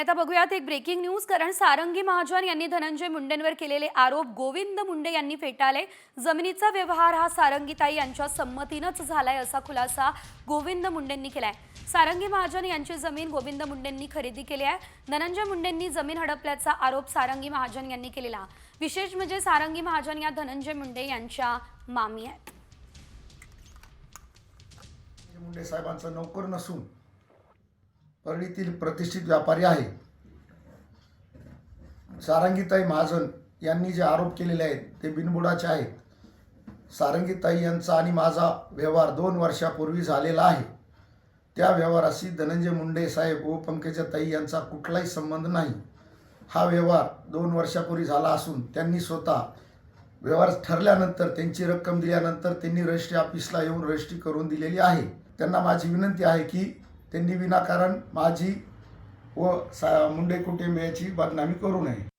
आता बघूयात एक ब्रेकिंग न्यूज। कारण सारंगी महाजन यांनी धनंजय मुंडेंवर केलेले आरोप गोविंद मुंडे यांनी फेटाळले। जमिनीचा व्यवहार हा सारंगीताई यांच्या संमतीनेच झालाय असा खुलासा गोविंद मुंडेंनी केलाय। सारंगी महाजन यांची जमीन गोविंद मुंडेंनी खरेदी केली आहे। धनंजय मुंडेंनी जमीन हडपल्याचा आरोप सारंगी महाजन यांनी केलेला। विशेष म्हणजे सारंगी महाजन या धनंजय मुंडे यांच्या मामी आहेत। मुंडे साहेबांचा नोकर नसून परळीतील प्रतिष्ठित व्यापारी आहे। सारंगीताई महाजन यांनी जे आरोप केलेले आहेत ते बिनबुडाचे आहेत। सारंगीताई यांचा आणि माझा व्यवहार 2 वर्षापूर्वी झालेला आहे। त्या व्यवहाराशी धनंजय मुंडे साहेब व पंकजाताई यांचा कुठलाही संबंध नाही। हा व्यवहार 2 वर्षापूर्वी झाला असून त्यांनी स्वतः व्यवहार ठरल्यानंतर त्यांची रक्कम दिल्यानंतर त्यांनी रजिस्ट्री ऑफिसला येऊन रजिस्ट्री करून दिलेली आहे। त्यांना माझी विनंती आहे की त्यांनी विनाकारण माझी व मुंडे कुटुंबियाची बदनामी करू नये।